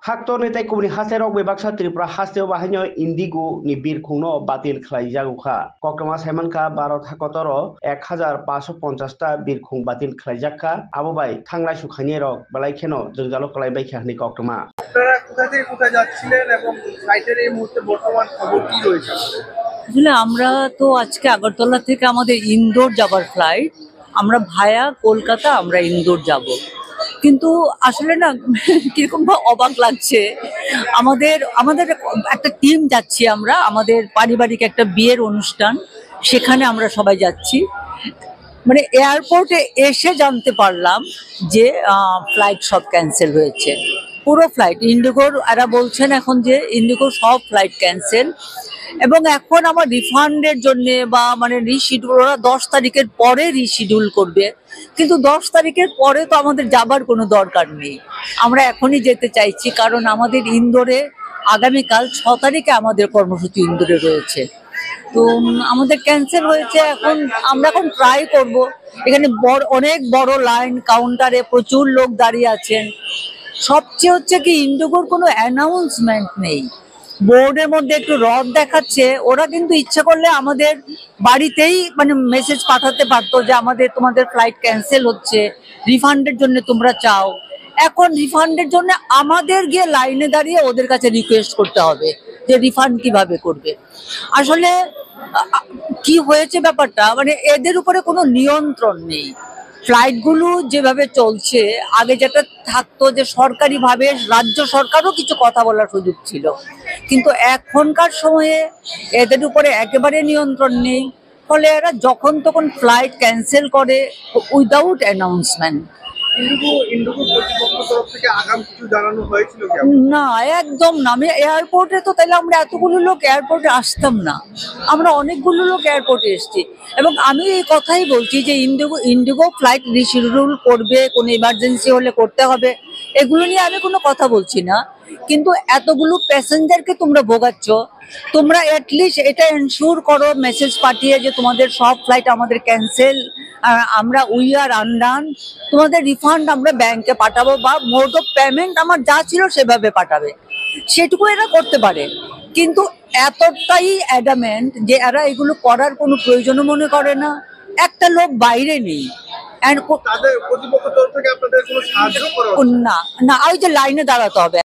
Hakto ni tai kubni hase rok be baksa Tripura hase bahanyo indigo ni bir khungno batil khlai jagukha kokrama saimanka Bharat hakotoro 1550 ta bir khung batil khlai jakka abo bai thanglai sukhani rok balai kheno jongjalo kalai bai khani kokrama আপনারা কোথা থেকে কোথায় যাচ্ছিলেন এবং ফ্লাইটের এই মুহূর্তে বর্তমান খবর কি রয়েছে? আসলে আমরা তো আজকে আগরতলা থেকে আমাদের ইন্দোর যাবার ফ্লাইট, আমরা ভায়া কলকাতা আমরা ইন্দোর যাব। কিন্তু আসলে না কিরকম অবাক লাগছে, আমাদের আমাদের একটা টিম যাচ্ছি, আমরা আমাদের পারিবারিক একটা বিয়ের অনুষ্ঠান, সেখানে আমরা সবাই যাচ্ছি। মানে এয়ারপোর্টে এসে জানতে পারলাম যে ফ্লাইট সব ক্যান্সেল হয়েছে, পুরো ফ্লাইট। ইন্ডিগোর এরা বলছেন এখন যে ইন্ডিগোর সব ফ্লাইট ক্যান্সেল, এবং এখন আমার রিফান্ডের জন্য বা মানে রিশিডিউল, ওরা 10 তারিখের পরে রিশিডিউল করবে। কিন্তু 10 তারিখের পরে তো আমাদের যাবার কোনো দরকার নেই, আমরা এখনই যেতে চাইছি, কারণ আমাদের ইন্দোরে আগামীকাল 6 তারিখে আমাদের কর্মসূচি ইন্দোরে রয়েছে। তো আমাদের ক্যান্সেল হয়েছে। আমরা এখন ট্রাই করব, এখানে অনেক বড় লাইন, কাউন্টারে প্রচুর লোক দাঁড়িয়ে আছেন। সবচেয়ে হচ্ছে কি, ইন্ডিগোর কোনো অ্যানাউন্সমেন্ট নেই, বোর্ডের মধ্যে একটু রদ দেখাচ্ছে। ওরা কিন্তু ইচ্ছা করলে আমাদের বাড়িতেই মানে মেসেজ পাঠাতে পারতো যে তোমাদের ফ্লাইট ক্যান্সেল হচ্ছে, রিফান্ডের জন্য তোমরা চাও। এখন রিফান্ডের জন্য আমাদের গিয়ে লাইনে দাঁড়িয়ে ওদের কাছে রিকোয়েস্ট করতে হবে যে রিফান্ড কিভাবে করবে। আসলে কি হয়েছে ব্যাপারটা, মানে এদের উপরে কোনো নিয়ন্ত্রণ নেই। ফ্লাইটগুলো যেভাবে চলছে, আগে যেটা থাকতো যে সরকারিভাবে রাজ্য সরকারও কিছু কথা বলার সুযোগ ছিল, কিন্তু এখনকার সময়ে এদের উপরে একেবারে নিয়ন্ত্রণ নেই। ফলে এরা যখন তখন ফ্লাইট ক্যান্সেল করে উইদাউট অ্যানাউন্সমেন্ট। ইন্ডিগো কর্তৃপক্ষের তরফ থেকে আগাম কিছু জানানো হয়েছিল কি? না, একদম না। আমি এয়ারপোর্টে তো, তাহলে আমরা এতগুলো লোক এয়ারপোর্টে আসতাম না। আমরা অনেকগুলো লোক এয়ারপোর্টে এসেছি, এবং আমি এই কথাই বলছি যে ইন্ডিগো ফ্লাইট রিশিডিউল করবে, কোনো ইমার্জেন্সি হলে করতে হবে, এগুলো নিয়ে আমি কোনো কথা বলছি না। কিন্তু এতগুলো প্যাসেঞ্জারকে তোমরা ভোগাচ্ছ, তোমরা অ্যাটলিস্ট এটা এনশিওর করো মেসেজ পাঠিয়ে যে তোমাদের সব ফ্লাইট আমাদের ক্যান্সেল, আমরা উই আর আনডান, তোমাদের রিফান্ড আমরা ব্যাংকে পাঠাবো, বা মোড অফ পেমেন্ট আমার যা ছিল সেভাবে পাঠাবে। সেটুকু এরা করতে পারে, কিন্তু এতটাই অ্যাডামেন্ট যে এরা এগুলো করার কোনো প্রয়োজনও মনে করে না। একটা লোক বাইরে নেই, তাদের কর্তৃপক্ষের তরফ থেকে আপনাদের কোনো সাহায্য করা হচ্ছে? না না, ওই যে লাইনে দাঁড়াতে হবে।